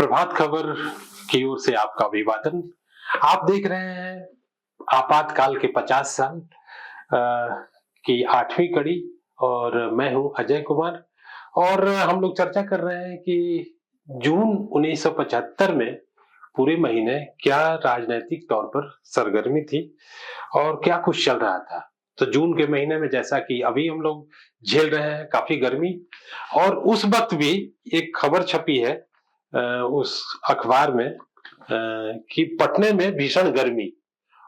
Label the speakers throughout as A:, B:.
A: प्रभात खबर की ओर से आपका अभिवादन। आप देख रहे हैं आपातकाल के 50 साल की 8वीं कड़ी और मैं हूं अजय कुमार। और हम लोग चर्चा कर रहे हैं कि जून 1975 में पूरे महीने क्या राजनीतिक तौर पर सरगर्मी थी और क्या कुछ चल रहा था। तो जून के महीने में जैसा कि अभी हम लोग झेल रहे हैं काफी गर्मी, और उस वक्त भी एक खबर छपी है उस अखबार में कि पटने में भीषण गर्मी,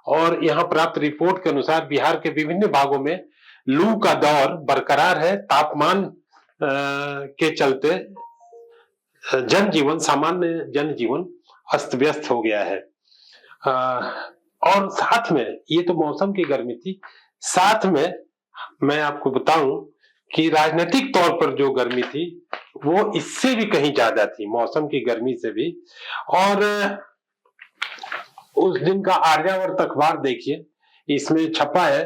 A: और यहाँ प्राप्त रिपोर्ट के अनुसार बिहार के विभिन्न भागों में लू का दौर बरकरार है। तापमान के चलते सामान्य जनजीवन अस्त व्यस्त हो गया है। और साथ में ये तो मौसम की गर्मी थी, साथ में मैं आपको बताऊं कि राजनीतिक तौर पर जो गर्मी थी वो इससे भी कहीं ज्यादा थी, मौसम की गर्मी से भी। और उस दिन का आर्यावर्त अखबार देखिए, इसमें छपा है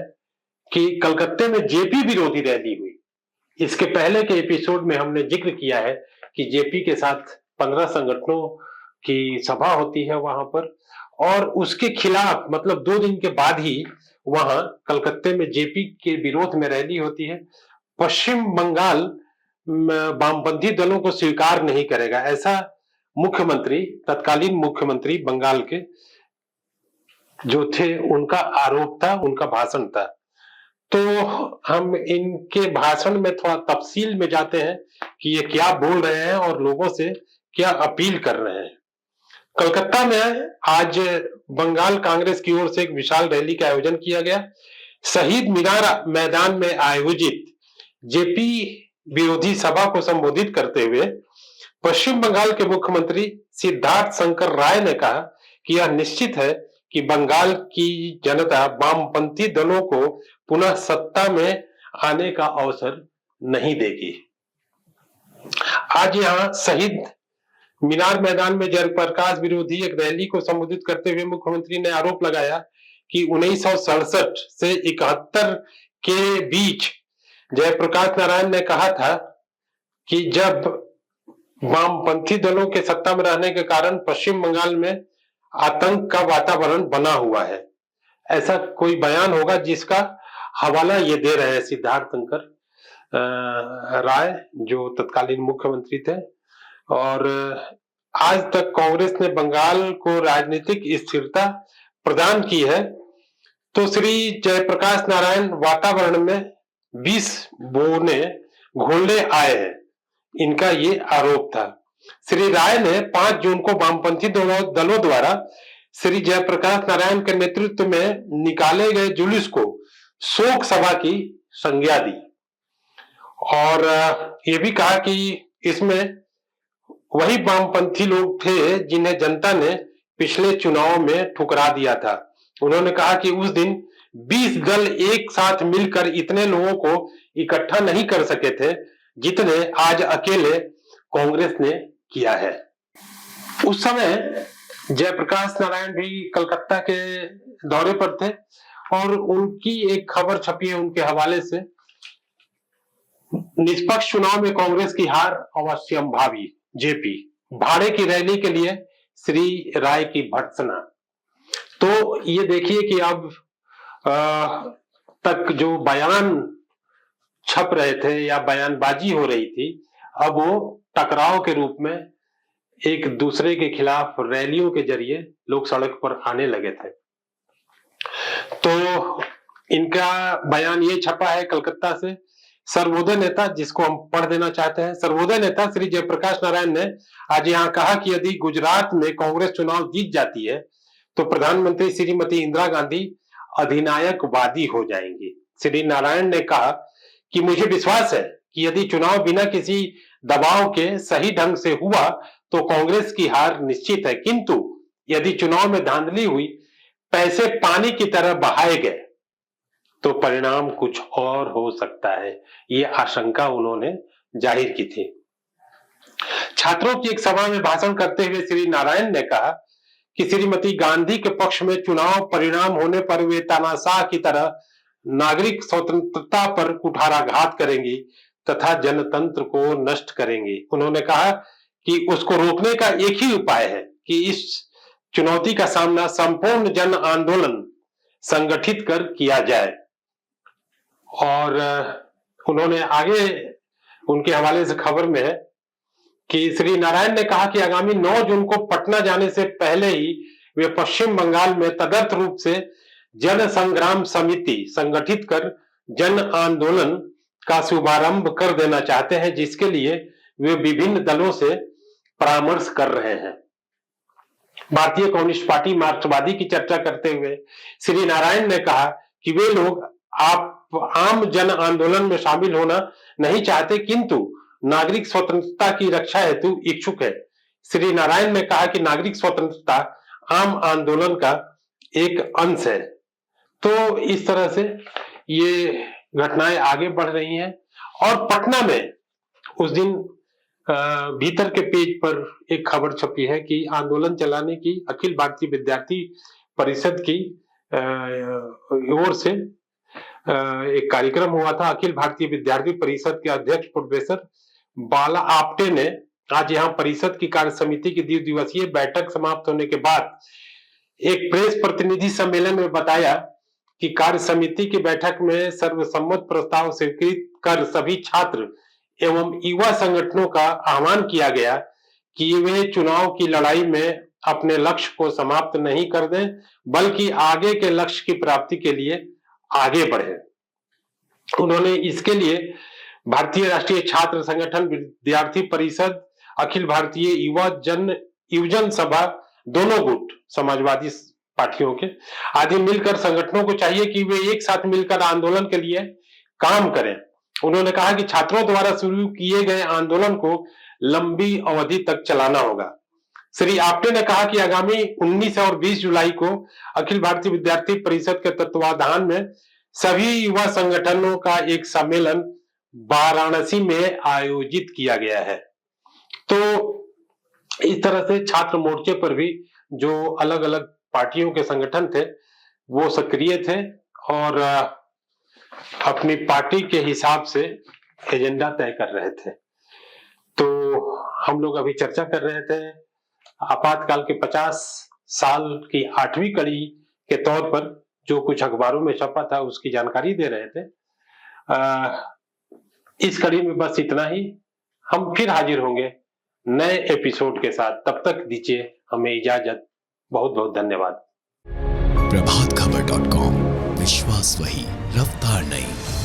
A: कि कलकत्ते में जेपी विरोधी रैली हुई। इसके पहले के एपिसोड में हमने जिक्र किया है कि जेपी के साथ 15 संगठनों की सभा होती है वहां पर, और उसके खिलाफ मतलब 2 दिन के बाद ही वहां कलकत्ते में जेपी के विरोध में रैली होती है। पश्चिम बंगाल वामपंथी दलों को स्वीकार नहीं करेगा, ऐसा मुख्यमंत्री, तत्कालीन मुख्यमंत्री बंगाल के जो थे उनका आरोप था, उनका भाषण था। तो हम इनके भाषण में थोड़ा तफसील में जाते हैं कि ये क्या बोल रहे हैं और लोगों से क्या अपील कर रहे हैं। कलकत्ता में आज बंगाल कांग्रेस की ओर से एक विशाल रैली का आयोजन किया गया। शहीद मीनार मैदान में आयोजित जेपी विरोधी सभा को संबोधित करते हुए पश्चिम बंगाल के मुख्यमंत्री सिद्धार्थ शंकर राय ने कहा कि यह निश्चित है कि बंगाल की जनता वामपंथी दलों को पुनः सत्ता में आने का अवसर नहीं देगी। आज यहाँ शहीद मीनार मैदान में जयप्रकाश विरोधी एक रैली को संबोधित करते हुए मुख्यमंत्री ने आरोप लगाया कि 1967 से 71 के बीच जयप्रकाश नारायण ने कहा था कि जब वामपंथी दलों के सत्ता में रहने के कारण पश्चिम बंगाल में आतंक का वातावरण बना हुआ है। ऐसा कोई बयान होगा जिसका हवाला ये दे रहे हैं सिद्धार्थ शंकर राय, जो तत्कालीन मुख्यमंत्री थे। और आज तक कांग्रेस ने बंगाल को राजनीतिक स्थिरता प्रदान की है। तो श्री जयप्रकाश नारायण वातावरण में विष बोने घोलने आए हैं, इनका ये आरोप था। श्री राय ने 5 जून को वामपंथी दलों द्वारा श्री जयप्रकाश नारायण के नेतृत्व में निकाले गए जुलूस को शोक सभा की संज्ञा दी, और ये भी कहा कि इसमें वही वामपंथी लोग थे जिन्हें जनता ने पिछले चुनाव में ठुकरा दिया था। उन्होंने कहा कि उस दिन 20 दल एक साथ मिलकर इतने लोगों को इकट्ठा नहीं कर सके थे जितने आज अकेले कांग्रेस ने किया है। उस समय जयप्रकाश नारायण भी कलकत्ता के दौरे पर थे, और उनकी एक खबर छपी है उनके हवाले से, निष्पक्ष चुनाव में कांग्रेस की हार अवश्यंभावी, जेपी भाड़े की रैली के लिए श्री राय की भर्त्सना। तो ये देखिए कि अब तक जो बयान छप रहे थे या बयानबाजी हो रही थी, अब वो टकराव के रूप में एक दूसरे के खिलाफ रैलियों के जरिए लोग सड़क पर आने लगे थे। तो इनका बयान ये छपा है कलकत्ता से। सर्वोदय नेता, जिसको हम पढ़ देना चाहते हैं, सर्वोदय नेता श्री जयप्रकाश नारायण ने आज यहाँ कहा कि यदि गुजरात में कांग्रेस चुनाव जीत जाती है तो प्रधानमंत्री श्रीमती इंदिरा गांधी अधिनायकवादी हो जाएंगी। श्री नारायण ने कहा कि मुझे विश्वास है कि यदि चुनाव बिना किसी दबाव के सही ढंग से हुआ तो कांग्रेस की हार निश्चित है, किंतु यदि चुनाव में धांधली हुई, पैसे पानी की तरह बहाए गए तो परिणाम कुछ और हो सकता है, ये आशंका उन्होंने जाहिर की थी। छात्रों की एक सभा में भाषण करते हुए श्री नारायण ने कहा कि श्रीमती गांधी के पक्ष में चुनाव परिणाम होने पर वे तानाशाह की तरह नागरिक स्वतंत्रता पर कुठाराघात करेंगी तथा जनतंत्र को नष्ट करेंगी। उन्होंने कहा कि उसको रोकने का एक ही उपाय है कि इस चुनौती का सामना संपूर्ण जन आंदोलन संगठित कर किया जाए। और उन्होंने आगे उनके हवाले से खबर में है कि श्री नारायण ने कहा कि आगामी 9 जून को पटना जाने से पहले ही वे पश्चिम बंगाल में तदर्थ रूप से जन संग्राम समिति संगठित कर जन आंदोलन का शुभारंभ कर देना चाहते हैं, जिसके लिए वे विभिन्न दलों से परामर्श कर रहे हैं। भारतीय कम्युनिस्ट पार्टी मार्क्सवादी की चर्चा करते हुए श्री नारायण ने कहा कि वे लोग आम जन आंदोलन में शामिल होना नहीं चाहते, किंतु नागरिक स्वतंत्रता की रक्षा हेतु इच्छुक है। श्री नारायण ने कहा कि नागरिक स्वतंत्रता आम आंदोलन का एक अंश है। तो इस तरह से ये घटनाएं आगे बढ़ रही हैं। और पटना में उस दिन भीतर के पेज पर एक खबर छपी है कि आंदोलन चलाने की अखिल भारतीय विद्यार्थी परिषद की ओर से एक कार्यक्रम हुआ था। अखिल भारतीय विद्यार्थी परिषद के अध्यक्ष प्रोफेसर बाला आप्टे ने आज यहाँ परिषद की कार्य समिति की द्विदिवसीय बैठक समाप्त होने के बाद एक प्रेस प्रतिनिधि सम्मेलन में बताया कि कार्य समिति की बैठक में सर्वसम्मत प्रस्ताव स्वीकृत कर सभी छात्र एवं युवा संगठनों का आह्वान किया गया कि वे चुनाव की लड़ाई में अपने लक्ष्य को समाप्त नहीं कर दें, बल्कि आगे के लक्ष्य की प्राप्ति के लिए आगे बढ़े। उन्होंने इसके लिए भारतीय राष्ट्रीय छात्र संगठन, विद्यार्थी परिषद, अखिल भारतीय युवजन सभा, दोनों गुट समाजवादी पार्टियों के आदि मिलकर संगठनों को चाहिए कि वे एक साथ मिलकर आंदोलन के लिए काम करें। उन्होंने कहा कि छात्रों द्वारा शुरू किए गए आंदोलन को लंबी अवधि तक चलाना होगा। श्री आप्टे ने कहा कि आगामी 19 और 20 जुलाई को अखिल भारतीय विद्यार्थी परिषद के तत्वाधान में सभी युवा संगठनों का एक सम्मेलन वाराणसी में आयोजित किया गया है। तो इस तरह से छात्र मोर्चे पर भी जो अलग अलग पार्टियों के संगठन थे वो सक्रिय थे और अपनी पार्टी के हिसाब से एजेंडा तय कर रहे थे। तो हम लोग अभी चर्चा कर रहे थे आपातकाल के 50 साल की 8वीं कड़ी के तौर पर जो कुछ अखबारों में छपा था उसकी जानकारी दे रहे थे। इस कड़ी में बस इतना ही। हम फिर हाजिर होंगे नए एपिसोड के साथ। तब तक दीजिए हमें इजाजत। बहुत बहुत धन्यवाद।
B: प्रभातखबर.com, विश्वास वही, रफ्तार नहीं।